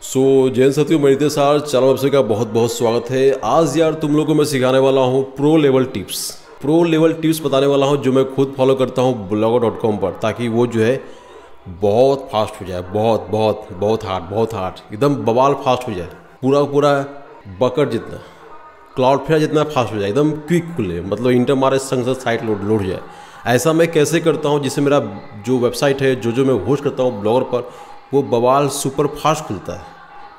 जैन साथियों, मैं Nitesh sir channel website का बहुत बहुत स्वागत है। आज यार तुम लोगों को मैं सिखाने वाला हूँ प्रो लेवल टिप्स बताने वाला हूँ जो मैं खुद फॉलो करता हूँ blogger.com पर, ताकि वो जो है बहुत फास्ट हो जाए। बहुत हार्ड एकदम बवाल फास्ट हो जाए। पूरा बकेट जितना, क्लाउडफ्लेयर जितना फास्ट हो जाए, एकदम क्विक खुले, मतलब इंटर मारे संग साइट लोड हो जाए। ऐसा मैं कैसे करता हूँ जिससे मेरा जो वेबसाइट है जो मैं होस्ट करता हूँ ब्लॉगर पर, वो बवाल सुपर फास्ट खुलता है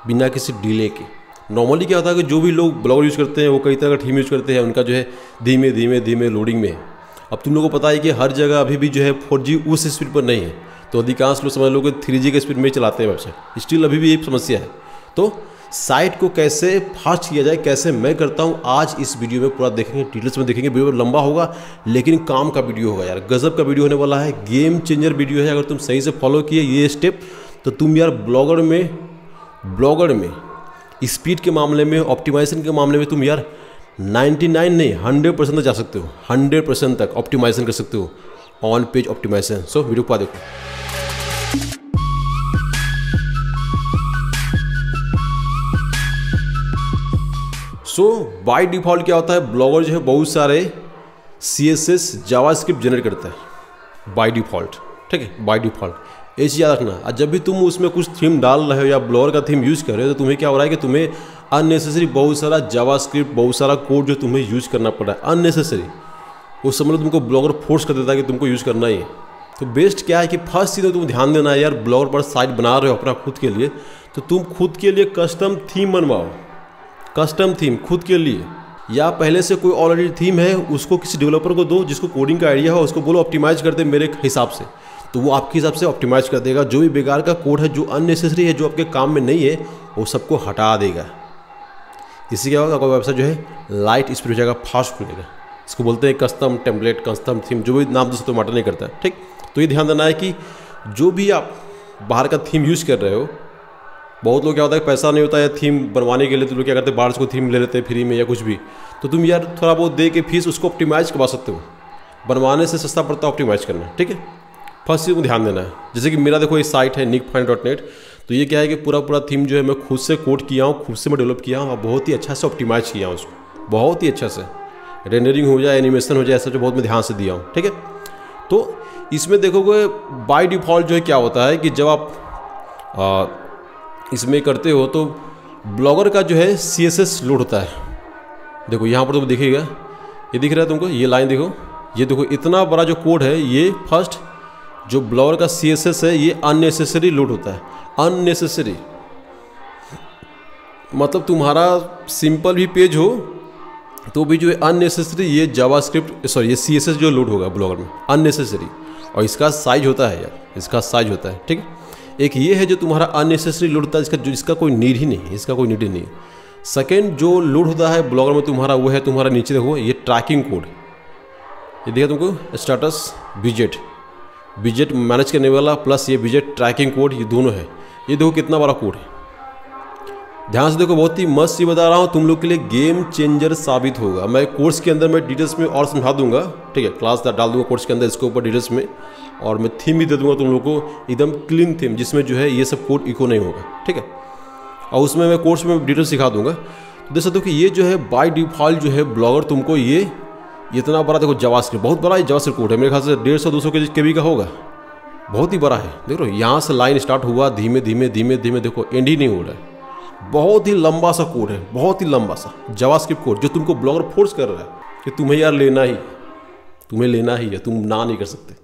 बिना किसी डिले के। नॉर्मली क्या होता है कि जो भी लोग ब्लॉगर यूज़ करते हैं वो कई तरह का थीम यूज़ करते हैं, उनका जो है धीमे लोडिंग में है। अब तुम लोगों को पता है कि हर जगह अभी भी जो है 4G उस स्पीड पर नहीं है, तो अधिकांश लोग समझ लो कि 3G के स्पीड में चलाते हैं वेबसाइट। स्टिल अभी भी यही समस्या है। तो साइट को कैसे फास्ट किया जाए, कैसे मैं करता हूँ, आज इस वीडियो में पूरा देखेंगे, डिटेल्स में देखेंगे। वीडियो लंबा होगा लेकिन काम का वीडियो होगा यार, गजब का वीडियो होने वाला है, गेम चेंजर वीडियो है। अगर तुम सही से फॉलो किए ये स्टेप तो तुम यार ब्लॉगर में स्पीड के मामले में, ऑप्टिमाइजेशन के मामले में तुम यार 99 नहीं 100% तक जा सकते हो। 100% तक ऑप्टिमाइजेशन कर सकते हो, on page optimization. So video को देखो। बाय डिफ़ॉल्ट क्या होता है, ब्लॉगर जो है बहुत सारे CSS जावास्क्रिप्ट जनरेट करता है बाय डिफ़ॉल्ट। ठीक है, बाय डिफ़ॉल्ट ये चीज़ याद रखना। और जब भी तुम उसमें कुछ थीम डाल रहे हो या ब्लॉगर का थीम यूज़ कर रहे हो, तो तुम्हें क्या हो रहा है कि तुम्हें अननेसेसरी बहुत सारा जावास्क्रिप्ट, बहुत सारा कोड जो तुम्हें यूज़ करना पड़ रहा है अननेसेसरी। उस समय तुमको ब्लॉगर फोर्स कर देता है कि तुमको यूज़ करना ही है। तो बेस्ट क्या है कि फर्स्ट चीज़ तो तुम ध्यान देना है यार, ब्लॉगर पर साइट बना रहे हो अपना खुद के लिए, तो तुम खुद के लिए कस्टम थीम बनवाओ। कस्टम थीम खुद के लिए, या पहले से कोई ऑलरेडी थीम है उसको किसी डेवलपर को दो जिसको कोडिंग का आइडिया हो, उसको बोलो ऑप्टिमाइज कर दे मेरे हिसाब से, तो वो आपके हिसाब से ऑप्टिमाइज कर देगा। जो भी बेकार का कोड है, जो अननेसेसरी है, जो आपके काम में नहीं है, वो सबको हटा देगा। इससे क्या होगा, आपका वेबसाइट जो है लाइट स्पीड हो जाएगा, फास्ट खुलेगा। इसको बोलते हैं कस्टम टेम्पलेट, कस्टम थीम, जो भी नाम दोस्तों मैटर नहीं करता है। ठीक, तो ये ध्यान देना है कि जो भी आप बाहर का थीम यूज़ कर रहे हो, बहुत लोग क्या होता है पैसा नहीं होता है थीम बनवाने के लिए, तो लोग क्या करते हैं बाहर से कोई थीम ले लेते हैं फ्री में या कुछ भी, तो तुम यार थोड़ा बहुत दे के फीस उसको ऑप्टिमाइज करवा सकते हो। बनवाने से सस्ता पड़ता है ऑप्टिमाइज करना। ठीक है, फर्स्ट चीज़ को ध्यान देना है। जैसे कि मेरा देखो ये साइट है nickfind.net, तो ये क्या है कि पूरा थीम जो है मैं खुद से कोड किया हूँ, खुद से मैं डेवलप किया हूँ और बहुत ही अच्छा से ऑप्टिमाइज किया हूँ उसको, बहुत ही अच्छा से रेंडरिंग हो जाए, एनिमेशन हो जाए, ऐसा जो बहुत मैं ध्यान से दिया हूँ। ठीक है, तो इसमें देखोगे बाय डिफ़ॉल्ट जो है क्या होता है कि जब आप इसमें करते हो तो ब्लॉगर का जो है CSS लोड होता है। देखो यहाँ पर तुम दिखेगा, ये दिख रहा है तुमको, ये लाइन देखो, ये देखो इतना बड़ा जो कोड है, ये फर्स्ट जो ब्लॉगर का CSS है ये अननेसेसरी लोड होता है। अननेसेसरी मतलब तुम्हारा सिंपल भी पेज हो तो भी जो है अननेसेसरी ये जावास्क्रिप्ट ये CSS जो लोड होगा ब्लॉगर में अननेसेसरी, और इसका साइज होता है यार, इसका साइज होता है। ठीक है, एक ये है जो तुम्हारा अननेसेसरी लोड होता है, इसका कोई नीड ही नहीं है, इसका कोई नीड ही नहीं है। सेकेंड जो लोड होता है ब्लॉगर में तुम्हारा, वो है तुम्हारा नीचे देखो ये ट्रैकिंग कोड, ये देखा तुमको स्टेटस विजेट मैनेज करने वाला प्लस ये विजेट ट्रैकिंग कोड, ये दोनों है। ये देखो कितना बड़ा कोड है, ध्यान से देखो, बहुत ही मस्त चीज़ बता रहा हूँ, तुम लोग के लिए गेम चेंजर साबित होगा। मैं कोर्स के अंदर मैं डिटेल्स में और समझा दूंगा। ठीक है, क्लास डाल दूंगा कोर्स के अंदर इसके ऊपर डिटेल्स में, और मैं थीम भी दे दूंगा तुम लोग को, एकदम क्लीन थीम जिसमें जो है ये सब कोड इको नहीं होगा। ठीक है, और उसमें मैं कोर्स में डिटेल्स सिखा दूंगा। तो देख सकते हो कि ये जो है बाय डिफ़ॉल्ट जो है ब्लॉगर तुमको ये इतना बड़ा देखो जावास्क्रिप्ट, बहुत बड़ा जावास्क्रिप्ट कोड है, मेरे ख्याल से 150-200 KB का होगा, बहुत ही बड़ा है। देखो यहाँ से लाइन स्टार्ट हुआ, धीमे धीमे देखो एंड ही नहीं हो रहा है। बहुत ही लंबा सा कोड है, बहुत ही लंबा सा जावास्क्रिप्ट कोड, जो तुमको ब्लॉगर फोर्स कर रहा है कि तुम्हें यार लेना ही है, तुम ना नहीं कर सकते।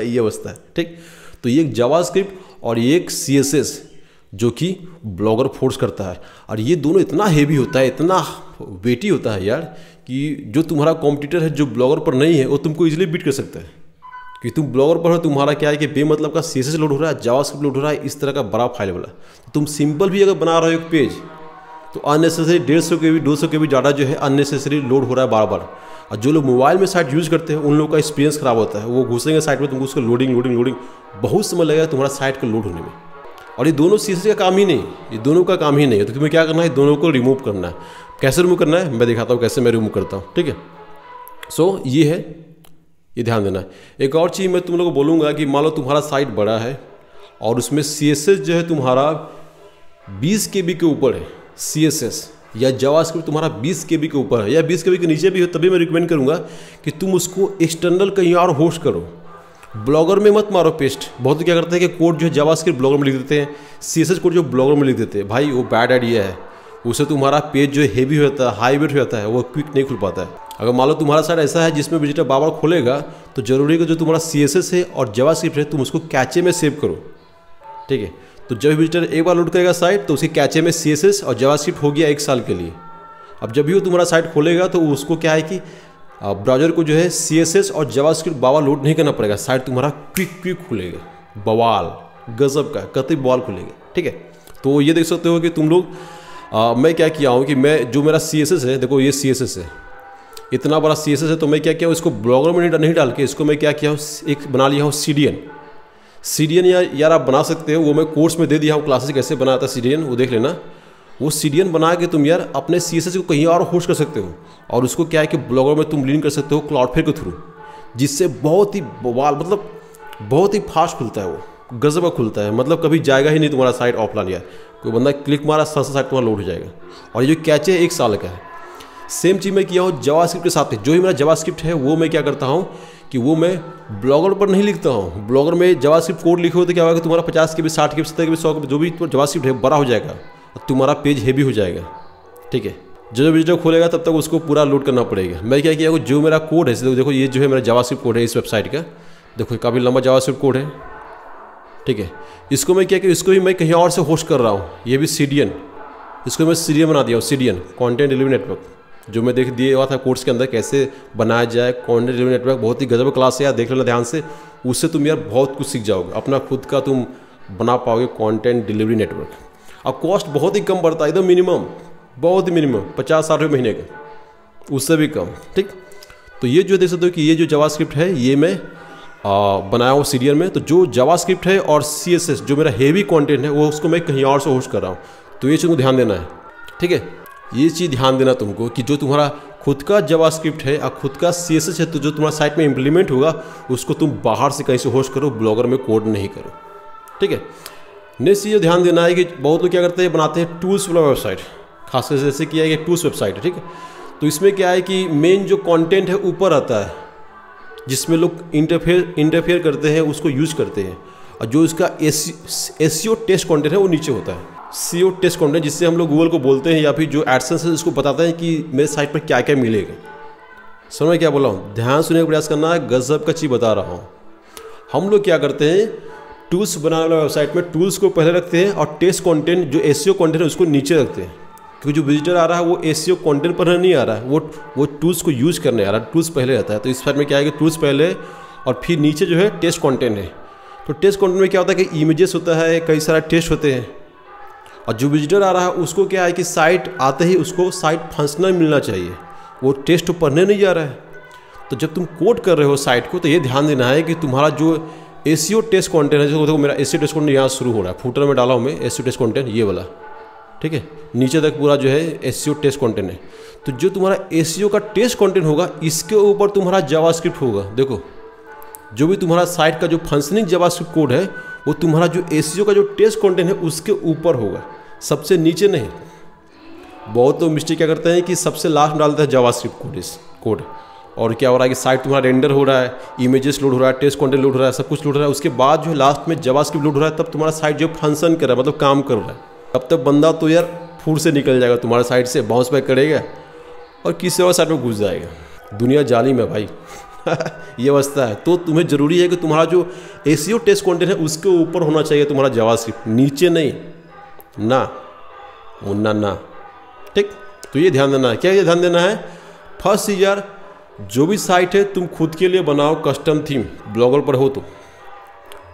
ये अवस्था है। ठीक, तो ये एक जावास्क्रिप्ट और ये एक CSS जो कि ब्लॉगर फोर्स करता है, और ये दोनों इतना हेवी होता है, इतना वेटी होता है यार, कि जो तुम्हारा कॉम्पिटिटर है जो ब्लॉगर पर नहीं है वो तुमको इजीली बीट कर सकता है। कि तुम ब्लॉगर पर हो, तुम्हारा क्या है कि बेमतलब का CSS लोड हो रहा है, जावास्क्रिप्ट लोड हो रहा है, इस तरह का बड़ा फाइल वाला। तो तुम सिंपल भी अगर बना रहे हो एक पेज, तो अननेसेसरी 150 KB 200 KB डाटा जो है अननेसेसरी लोड हो रहा है बार। और जो लोग मोबाइल में साइट यूज़ करते हैं उन लोगों का एक्सपीरियंस खराब होता है। वो घुसेंगे साइट में, तुमको उसको लोडिंग बहुत समय लगेगा तुम्हारा साइट को लोड होने में। और ये दोनों CSS का काम ही नहीं, ये दोनों का काम ही नहीं है। तो तुम्हें क्या करना है, दोनों को रिमूव करना है। कैसे रिमूव करना है मैं दिखाता हूँ, कैसे मैं रिमूव करता हूँ। ठीक है, ये है, ये ध्यान देना है। एक और चीज़ मैं तुम लोगों को बोलूँगा कि मान लो तुम्हारा साइट बड़ा है और उसमें CSS जो है तुम्हारा 20 KB के ऊपर है CSS या जावास्क्रिप्ट तुम्हारा 20 KB के ऊपर है या 20 KB के नीचे भी हो, तभी मैं रिकमेंड करूँगा कि तुम उसको एक्सटर्नल कहीं और होस्ट करो। ब्लॉगर में मत मारो पेस्ट। बहुत क्या करते हैं कि कोड जो है जावास्क्रिप्ट ब्लॉगर में लिख देते हैं, CSS कोड जो ब्लॉगर में लिख देते हैं। भाई वो बैड आइडिया है, उससे तुम्हारा पेज जो है हेवी हो जाता है, हाई वेट हो जाता है, वो क्विक नहीं खुल पाता है। अगर मान लो तुम्हारा साइट ऐसा है जिसमें विजिटर बार बार खोलेगा, तो जरूरी है कि जो तुम्हारा CSS है और जावास्क्रिप्ट है तुम उसको कैचे में सेव करो, ठीक है। तो जब विजिटर एक बार लोड करेगा साइट तो उसके कैचे में CSS और जावास्क्रिप्ट हो गया 1 साल के लिए। अब जब भी वो तुम्हारा साइट खोलेगा तो उसको क्या है कि ब्राउज़र को जो है CSS और जावास्क्रिप्ट बार लोड नहीं करना पड़ेगा, साइट तुम्हारा क्विक खुलेगा, बवाल गजब का कतई बवाल खुलेगा, ठीक है। तो ये देख सकते हो कि तुम लोग मैं क्या किया हूँ कि मैं जो मेरा CSS है, देखो ये CSS है, इतना बड़ा CSS है, तो मैं क्या किया हूँ इसको ब्लॉगर में नहीं डाल के इसको मैं क्या किया हूँ एक बना लिया हूँ CDN यार आप बना सकते हो, वो मैं कोर्स में दे दिया हूँ, क्लासेस कैसे बनाता है CDN वो देख लेना। वो CDN बना के तुम यार अपने CSS को कहीं और होस्ट कर सकते हो और उसको क्या है कि ब्लॉगर में तुम लिंक कर सकते हो क्लाउडफ्लेयर के थ्रू, जिससे बहुत ही बवाल मतलब बहुत ही फास्ट खुलता है, वो गजब का खुलता है, मतलब कभी जाएगा ही नहीं तुम्हारा साइट ऑफलाइन। यार कोई बंदा क्लिक मारा साइट तुम्हारा लोड हो जाएगा। और ये जो कैचे 1 साल का है। सेम चीज़ मैं किया हूँ जावास्क्रिप्ट के साथ। जो ही मेरा जावास्क्रिप्ट है वो मैं क्या करता हूँ कि वो मैं ब्लॉगर पर नहीं लिखता हूँ। ब्लॉगर में जावास्क्रिप्ट कोड लिखे हो तो क्या होगा कि तुम्हारा 50 KB 60 KB 70 KB 100 KB जो भी जावास्क्रिप्ट है बड़ा हो जाएगा और तुम्हारा पेज हेवी हो जाएगा, ठीक है। जो विजिटर खोलेगा तब तक उसको पूरा लोड करना पड़ेगा। मैं क्या किया जो मेरा कोड है, देखो ये जो है मेरा जावास्क्रिप्ट कोड है इस वेबसाइट का, देखो काफ़ी लंबा जावास्क्रिप्ट कोड है, ठीक है। इसको मैं क्या कि इसको भी मैं कहीं और से होस्ट कर रहा हूँ, ये भी CDN, इसको मैं CDN बना दिया हूँ, CDN कंटेंट डिलीवरी नेटवर्क, जो मैं दिया हुआ था कोर्स के अंदर कैसे बनाया जाए कंटेंट डिलीवरी नेटवर्क। बहुत ही गजब क्लास है यार, देख लेना ध्यान से, उससे तुम यार बहुत कुछ सीख जाओगे, अपना खुद का तुम बना पाओगे कंटेंट डिलीवरी नेटवर्क। अब कॉस्ट बहुत ही कम पड़ता है, एकदम मिनिमम, बहुत ही मिनिमम 50-60 रुपये महीने का, उससे भी कम, ठीक। तो ये जो देख सकते हो कि ये जो जावास्क्रिप्ट है ये मैं बनाया हूँ CDN में। तो जो जावास्क्रिप्ट है और CSS जो मेरा हेवी कंटेंट है वो उसको मैं कहीं और से होस्ट कर रहा हूँ। तो ये चीज़ को ध्यान देना है, ठीक है। ये चीज़ ध्यान देना तुमको कि जो तुम्हारा खुद का जावास्क्रिप्ट है और खुद का CSS है, तो जो तुम्हारा साइट में इम्प्लीमेंट होगा उसको तुम बाहर से कहीं से होस्ट करो, ब्लॉगर में कोड नहीं करो, ठीक है। नेक्स्ट ये ध्यान देना है कि बहुत लोग क्या करते हैं बनाते हैं टूल्स वाला वेबसाइट, खासकर जैसे किया है कि टूल्स वेबसाइट है, ठीक है। तो इसमें क्या है कि मेन जो कंटेंट है ऊपर आता है, जिसमें लोग इंटरफेयर करते हैं उसको यूज करते हैं, और जो इसका SEO टेस्ट कंटेंट है वो नीचे होता है। SEO टेस्ट कंटेंट जिससे हम लोग गूगल को बोलते हैं या फिर जो एडसेंस है उसको बताते हैं कि मेरे साइट पर क्या क्या मिलेगा। समझ में क्या बोला हूँ, ध्यान सुनने का प्रयास करना है, गजब का चीज़ बता रहा हूँ। हम लोग क्या करते हैं टूल्स बनाने वाला वेबसाइट में टूल्स को पहले रखते हैं और टेस्ट कंटेंट जो SEO कंटेंट है उसको नीचे रखते हैं, क्योंकि जो विजिटर आ रहा है वो SEO कंटेंट पढ़ने नहीं आ रहा है, वो टूल्स को यूज़ करने आ रहा है, टूल्स पहले रहता है। तो इस साइट में क्या है कि टूल्स पहले और फिर नीचे जो है टेस्ट कंटेंट है। तो टेस्ट कंटेंट में क्या होता है कि इमेजेस होता है, कई सारे टेस्ट होते हैं, और जो विजिटर आ रहा है उसको क्या है कि साइट आते ही उसको साइट फंक्शनल मिलना चाहिए, वो टेस्ट पढ़ने नहीं जा रहा है। तो जब तुम कोड कर रहे हो साइट को तो ये ध्यान देना है कि तुम्हारा जो SEO टेस्ट कंटेंट है, जो देखो मेरा SEO टेस्ट कंटेंट यहाँ शुरू हो रहा है, फुटर में डाला हूँ मैं SEO टेस्ट कंटेंट ये वाला, ठीक है, नीचे तक पूरा जो है SEO टेस्ट कंटेंट है। तो जो तुम्हारा SEO का टेस्ट कंटेंट होगा इसके ऊपर तुम्हारा जावास्क्रिप्ट होगा। देखो जो भी तुम्हारा साइट का जो फंक्शनिंग जावास्क्रिप्ट कोड है वो तुम्हारा जो SEO का जो टेस्ट कंटेंट है उसके ऊपर होगा, सबसे नीचे नहीं। बहुत लोग मिस्टेक क्या करते हैं कि सबसे लास्ट में डालते हैं जावास्क्रिप्ट कोड, और क्या हो रहा है कि साइट तुम्हारा रेंडर हो रहा है, इमेजेस लोड हो रहा है, टेस्ट कंटेंट लोड हो रहा है, सब कुछ लोड हो रहा है, उसके बाद जो है लास्ट में जावास्क्रिप्ट लोड हो रहा है, तब तुम्हारा साइट जो फंक्शन कर रहा है मतलब काम कर रहा है। तब तक बंदा तो यार फूड से निकल जाएगा तुम्हारा साइट से, बाउंस बैक करेगा और किसी और साइट में घुस जाएगा। दुनिया जालिम है भाई ये अवस्था है। तो तुम्हें ज़रूरी है कि तुम्हारा जो SEO टेस्ट कंटेंट है उसके ऊपर होना चाहिए तुम्हारा जावास्क्रिप्ट, नीचे नहीं ना, ठीक। तो ये ध्यान देना है। क्या ये ध्यान देना है, फर्स्ट चीज़ यार जो भी साइट है तुम खुद के लिए बनाओ कस्टम थीम। ब्लॉगर पर हो तो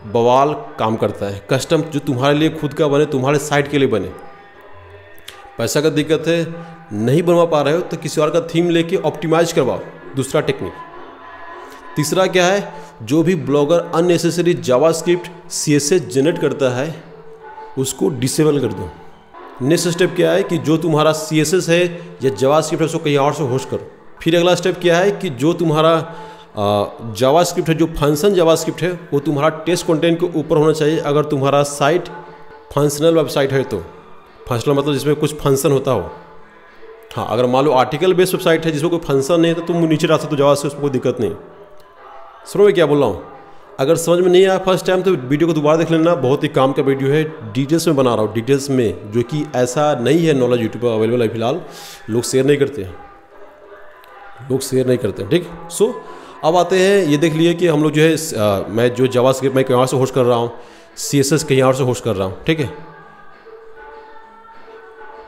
बवाल काम करता है, कस्टम जो तुम्हारे लिए खुद का बने, तुम्हारे साइट के लिए बने। पैसा का दिक्कत है, नहीं बनवा पा रहे हो तो किसी और का थीम लेके ऑप्टिमाइज करवाओ, दूसरा टेक्निक। तीसरा क्या है, जो भी blogger unnecessary JavaScript CSS generate करता है उसको डिसेबल कर दो। नेक्स्ट स्टेप क्या है कि जो तुम्हारा CSS है या जावास्क्रिप्ट है उसको कहीं और से होस्ट करो। फिर अगला स्टेप क्या है कि जो तुम्हारा जावास्क्रिप्ट है, जो फंक्शन जावास्क्रिप्ट है वो तुम्हारा टेस्ट कंटेंट के ऊपर होना चाहिए, अगर तुम्हारा साइट फंक्शनल वेबसाइट है तो। फंक्शनल मतलब जिसमें कुछ फंक्शन होता हो। हाँ, अगर मान लो आर्टिकल बेस्ड वेबसाइट है जिसमें कोई फंक्शन नहीं है तो तुम नीचे ला सकते हो जावास्क्रिप्ट, उसमें कोई दिक्कत नहीं। सुनो मैं क्या बोल रहा हूँ। अगर समझ में नहीं आया फर्स्ट टाइम तो वीडियो को दोबारा देख लेना, बहुत ही काम का वीडियो है, डिटेल्स में बना रहा हूँ, डिटेल्स में, जो कि ऐसा नहीं है नॉलेज यूट्यूब पर अवेलेबल है फिलहाल, लोग शेयर नहीं करते हैं, लोग शेयर नहीं करते हैं, ठीक। सो अब आते हैं, ये देख लिए कि हम लोग जो है मैं जो जावास्क्रिप्ट मैं कहाँ से होस्ट कर रहा हूँ, CSS कहीं और से होस्ट कर रहा हूँ, ठीक है,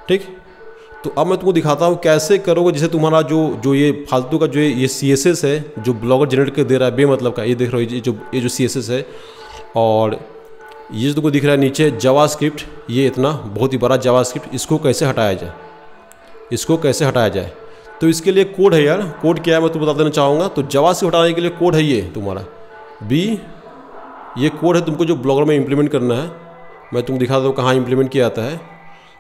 ठीक। तो अब मैं तुमको दिखाता हूँ कैसे करोगे, जैसे तुम्हारा जो ये फालतू का जो ये CSS है जो ब्लॉगर जनरेट कर दे रहा है बेमतलब का, ये देख रहे हो ये जो CSS है, और ये जो तुमको दिख रहा है नीचे जावास्क्रिप्ट, ये इतना बहुत ही बड़ा जावास्क्रिप्ट, इसको कैसे हटाया जाए, इसको कैसे हटाया जाए। तो इसके लिए कोड है यार, कोड क्या है मैं तुम्हें बता देना चाहूँगा। तो जावास्क्रिप्ट हटाने के लिए कोड है ये तुम्हारा ये कोड है तुमको जो ब्लॉगर में इंप्लीमेंट करना है। मैं तुमको दिखा दूँ कहाँ इंप्लीमेंट किया जाता है,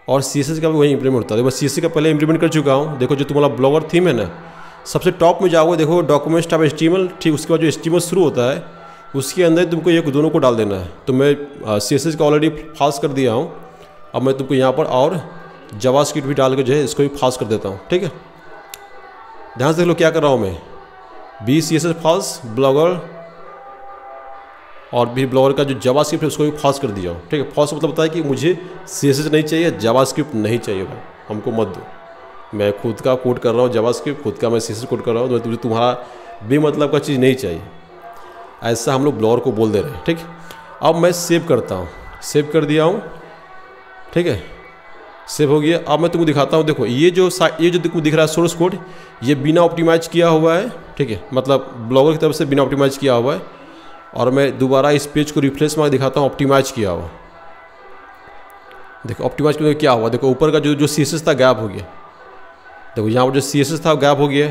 और CSS का भी वही इंप्लीमेंट होता है। देखो CSS का पहले इंप्लीमेंट कर चुका हूँ। देखो जो तुम्हारा ब्लॉगर थीम है ना, सबसे टॉप में जाओगे, देखो डॉक्यूमेंट्स टाइप HTML, ठीक, उसके बाद जो HTML शुरू होता है उसके अंदर तुमको ये दोनों को डाल देना है। तो मैं CSS का ऑलरेडी फास्ट कर दिया हूँ, अब मैं तुमको यहाँ पर और जावास्क्रिप्ट भी डाल के जो है इसको भी फास्ट कर देता हूँ, ठीक है। ध्यान से देख लो क्या कर रहा हूँ मैं, CSS फास्ट ब्लॉगर, और भी ब्लॉगर का जो जावास्क्रिप्ट है उसको भी फास्ट कर दिया हूँ, ठीक है। फास्ट मतलब बताया कि मुझे CSS नहीं चाहिए, जावास्क्रिप्ट नहीं चाहिए भाई, हमको मत दो, मैं खुद का कोड कर रहा हूँ जावास्क्रिप्ट, खुद का मैं CSS कोड कर रहा हूँ, तो मुझे तुम्हारा बेमतलब का चीज़ नहीं चाहिए, ऐसा हम लोग ब्लॉगर को बोल दे रहे हैं, ठीक। अब मैं सेव करता हूँ, सेव कर दिया हूँ, ठीक है, सेव हो गया। अब मैं तुमको दिखाता हूँ, देखो ये जो तुमको दिख रहा है सोर्स कोड, ये बिना ऑप्टिमाइज किया हुआ है, ठीक है, मतलब ब्लॉगर की तरफ से बिना ऑप्टिमाइज किया हुआ है। और मैं दोबारा इस पेज को रिफ्रेश मार दिखाता हूँ ऑप्टिमाइज किया हुआ। देखो ऑप्टिमाइज में क्या हुआ, देखो ऊपर का जो CSS था गायब हो गया, देखो यहाँ पर जो CSS था गायब हो गया,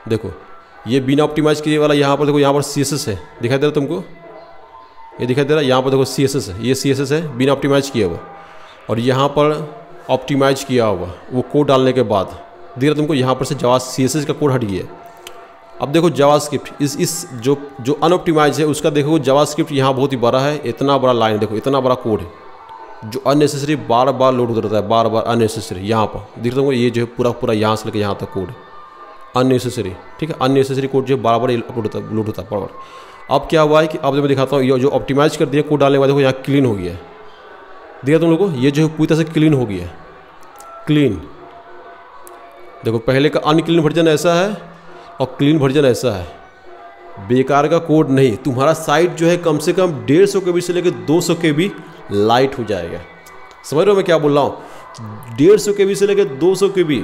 देखो ये बिना ऑप्टिमाइज किए वाला, यहाँ पर देखो यहाँ पर CSS है, दिखाई दे रहा तुमको, ये दिखाई दे रहा है, यहाँ पर देखो CSS है, ये CSS है बिना ऑप्टिमाइज किया हुआ, और यहाँ पर ऑप्टिमाइज किया हुआ वो कोड डालने के बाद दिख रहा तुमको, यहाँ पर से CSS का कोड हट गया। अब देखो जावास्क्रिप्ट इस जो अनऑप्टिमाइज है उसका देखो जावास्क्रिप्ट यहाँ बहुत ही बड़ा है, इतना बड़ा लाइन, देखो इतना बड़ा कोड है जो अननेसेसरी बार बार लोड होता रहता है, बार बार अननेसेसरी। यहाँ पर दिख रहा हूँ ये जो है पूरा यहाँ से लेकर यहाँ तक कोड अननेसेसरी, ठीक है, अननेसेसरी कोड जो बार बार लोड होता है बार। अब क्या हुआ है कि अब जब मैं दिखाता हूँ ये जो ऑप्टिमाइज कर दिया कोड डालने के बाद देखो यहाँ क्लीन हो गया है, दिखा तुम लोगों को, ये जो है पूरी तरह से क्लीन हो गया है, क्लीन। देखो पहले का अनक्लीन वर्जन ऐसा है और क्लीन वर्जन ऐसा है, बेकार का कोड नहीं, तुम्हारा साइट जो है कम से कम 150 KB से लेकर 200 KB लाइट हो जाएगा। समझ रहे हो मैं क्या बोल रहा हूँ, 150 KB से लेकर 200 KB,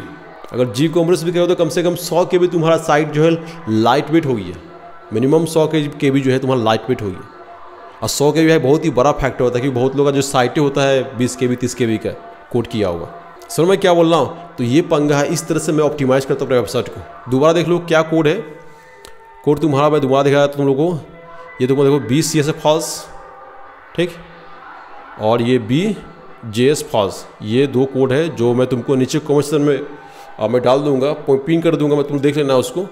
अगर G-कॉमर्स भी करो तो कम से कम 100 KB तुम्हारा साइट जो है लाइट वेट होगी है, मिनिमम 100 KB जो है तुम्हारा लाइट वेट होगी। और 100 KB है बहुत ही बड़ा फैक्टर होता है, क्योंकि बहुत लोग का जो साइटें होता है 20 KB 30 KB का कोड किया होगा। सर मैं क्या बोल रहा हूँ, तो ये पंगा है, इस तरह से मैं ऑप्टिमाइज करता हूँ अपने वेबसाइट को। दोबारा देख लो क्या कोड है, कोड तुम्हारा मैं दोबारा दिखाया तुम लोगों को, ये तुमको देखो CSS फॉल्स, ठीक, और ये JS फॉल्स, ये दो कोड है जो मैं तुमको नीचे कमेंट सेक्शन में मैं डाल दूंगा, पिन कर दूंगा, मैं तुम देख लेना उसको,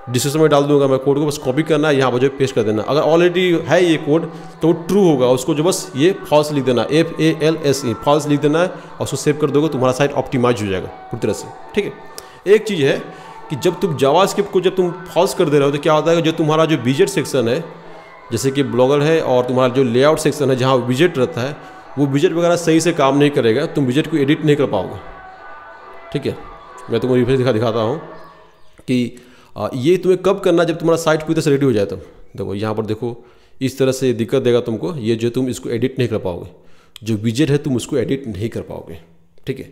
डिस्क्रिप्शन में डाल दूंगा मैं कोड को, बस कॉपी करना है, यहाँ पर जो पेस्ट कर देना। अगर ऑलरेडी है ये कोड तो ट्रू होगा, उसको जो बस ये फॉल्स लिख देना, FALSE फॉल्स लिख देना है, और उसको सेव कर दोगे, तुम्हारा साइट ऑप्टिमाइज हो जाएगा पूरी तरह से, ठीक है। एक चीज़ है कि जब तुम जावास्क्रिप्ट को जब तुम फॉल्स कर दे रहे हो तो क्या होता है कि जो तुम्हारा जो विजेट सेक्शन है, जैसे कि ब्लॉगर है, और तुम्हारा जो लेआउट सेक्शन है जहाँ विजेट रहता है, वो विजेट वगैरह सही से काम नहीं करेगा, तुम विजेट को एडिट नहीं कर पाओगे, ठीक है। मैं तुमको रिफ्रेश दिखाता हूँ कि ये तुम्हें कब करना, जब तुम्हारा साइट पूरी तरह से रेडी हो जाए तब। देखो यहाँ पर देखो इस तरह से दिक्कत देगा तुमको, ये जो तुम इसको एडिट नहीं कर पाओगे, जो विजेट है तुम उसको एडिट नहीं कर पाओगे, ठीक है।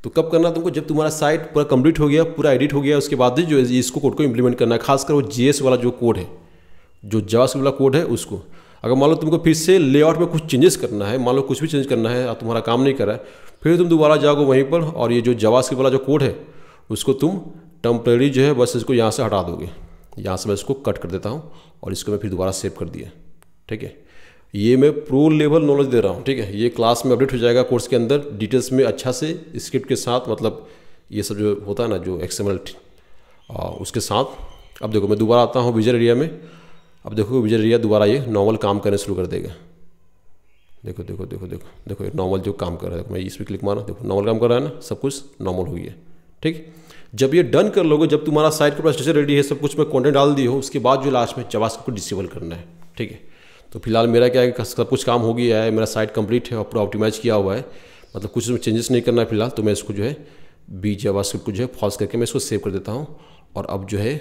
तो कब करना तुमको, जब तुम्हारा साइट पूरा कंप्लीट हो गया, पूरा एडिट हो गया, उसके बाद ही जो है इसको कोड को इंप्लीमेंट करना है, खासकर वो JS वाला जो कोड है, जो जावास्क्रिप्ट वाला कोड है उसको। अगर मान लो तुमको फिर से लेआउट में कुछ चेंजेस करना है, मान लो कुछ भी चेंज करना है और तुम्हारा काम नहीं कर रहा है, फिर तुम दोबारा जाओगे वहीं पर, और ये जो जावास्क्रिप्ट वाला जो कोड है उसको तुम टेम्परेरी जो है बस इसको यहाँ से हटा दोगे, यहाँ से मैं इसको कट कर देता हूँ, और इसको मैं फिर दोबारा सेव कर दिया, ठीक है। ये मैं प्रो लेवल नॉलेज दे रहा हूँ, ठीक है। ये क्लास में अपडेट हो जाएगा कोर्स के अंदर डिटेल्स में अच्छा से स्क्रिप्ट के साथ, मतलब ये सब जो होता है ना जो XML उसके साथ। अब देखो मैं दोबारा आता हूँ विजर एरिया में, अब देखो विजर एरिया दोबारा ये नॉर्मल काम करने शुरू कर देगा, देखो देखो देखो देखो देखो ये नॉर्मल जो काम कर रहा है, देखो मैं इस पर क्लिक मारा, देखो नॉर्मल काम कर रहा है ना, सब कुछ नॉर्मल हो गया। ठीक, जब ये डन कर लोगे, जब तुम्हारा साइट का स्ट्रक्चर रेडी है, सब कुछ में कंटेंट डाल दी हो, उसके बाद जो लास्ट में जावास्क्रिप्ट को डिसेबल करना है। ठीक है, तो फिलहाल मेरा क्या है, सब कुछ काम हो गया है, मेरा साइट कंप्लीट है और पूरा ऑप्टिमाइज किया हुआ है, मतलब कुछ इसमें चेंजेस नहीं करना है फिलहाल। तो मैं इसको जो है बी जावास्क्रिप्ट को जो है फॉल्स करके मैं इसको सेव कर देता हूँ। और अब जो है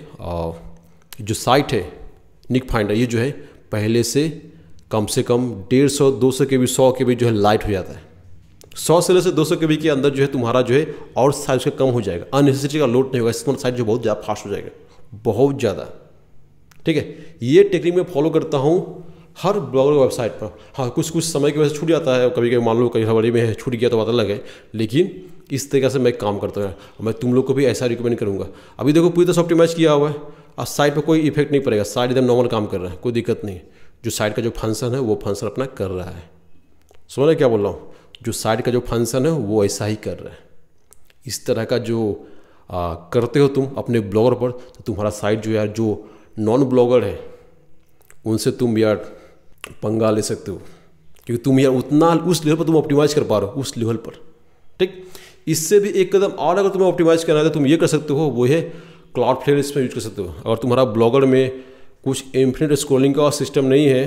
जो साइट है निक फाइंडर, ये जो है पहले से कम 150 200 के भी 100 के भी जो है लाइट हो जाता है। 100 से लेकर 200 के बी के अंदर जो है तुम्हारा जो है और साइज का कम हो जाएगा, अननेसेसरी का लोड नहीं होगा, इसमें साइट जो बहुत ज़्यादा फास्ट हो जाएगा, बहुत ज़्यादा। ठीक है, ये टेक्निक मैं फॉलो करता हूँ हर ब्लॉगर वेबसाइट पर। हाँ, कुछ कुछ समय की वजह से छूट जाता है, कभी कभी मान लो कहीं हमारी में छूट गया तो बात अलग है, लेकिन इस तरीके से मैं काम करता हूँ। मैं तुम लोग को भी ऐसा रिकमेंड करूँगा। अभी देखो पूरी तरह से ऑप्टिमाइज किया हुआ है, और साइट पर कोई इफेक्ट नहीं पड़ेगा, साइट एकदम नॉर्मल काम कर रहा है, कोई दिक्कत नहीं। जो साइट का जो फंक्शन है वो फंक्शन अपना कर रहा है। समझ रहे क्या बोल रहा हूँ, जो साइट का जो फंक्शन है वो ऐसा ही कर रहा है। इस तरह का जो करते हो तुम अपने ब्लॉगर पर, तो तुम्हारा साइट जो यार जो नॉन ब्लॉगर है उनसे तुम यार पंगा ले सकते हो, क्योंकि तुम यार उतना उस लेवल पर तुम ऑप्टिमाइज कर पा रहे हो, उस लेवल पर। ठीक, इससे भी एक कदम और अगर तुम्हें ऑप्टिमाइज करना है तो तुम ये कर सकते हो, वो है क्लाउडफ्लेयर, इसमें यूज कर सकते हो। अगर तुम्हारा ब्लॉगर में कुछ इन्फिनिट स्क्रॉलिंग का सिस्टम नहीं है,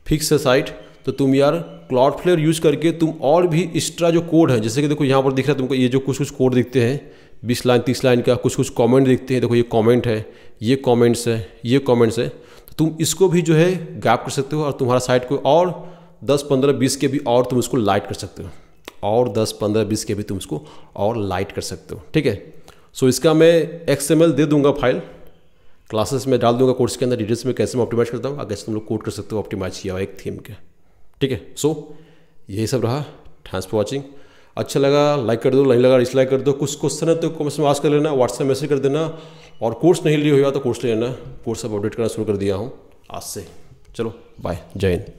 फिक्स है साइट, तो तुम यार क्लाउडफ्लेयर यूज करके तुम और भी एक्स्ट्रा जो कोड है, जैसे कि देखो यहाँ पर दिख रहा है तुमको, ये जो कुछ कुछ कोड दिखते हैं 20 लाइन 30 लाइन का, कुछ कुछ कमेंट दिखते हैं, देखो ये कमेंट है, ये कमेंट्स है, ये कमेंट्स है, तो तुम इसको भी जो है गैप कर सकते हो और तुम्हारा साइट को और 10 15 20 के भी और तुम इसको लाइट कर सकते हो, और 10 15 20 के भी तुम इसको और लाइट कर सकते हो। ठीक है, सो इसका मैं XML दे दूंगा फाइल, क्लासेस में डाल दूंगा कोर्स के अंदर डिटेल्स में कैसे मैं ऑप्टिमाइज करता हूँ, कैसे तुम लोग कोड कर सकते हो ऑप्टिमाइज किया हुआ एक थीम के। ठीक है, सो यही सब रहा। Thanks for watching. अच्छा लगा लाइक कर दो, नहीं लगा डिसलाइक कर दो। कुछ क्वेश्चन है तो कमेंट्स में आस्क कर लेना, व्हाट्सएप मैसेज कर देना, और कोर्स नहीं लिए हुआ तो कोर्स ले लेना। कोर्स अब अपडेट करना शुरू कर दिया हूँ आज से। चलो बाय, जय हिंद।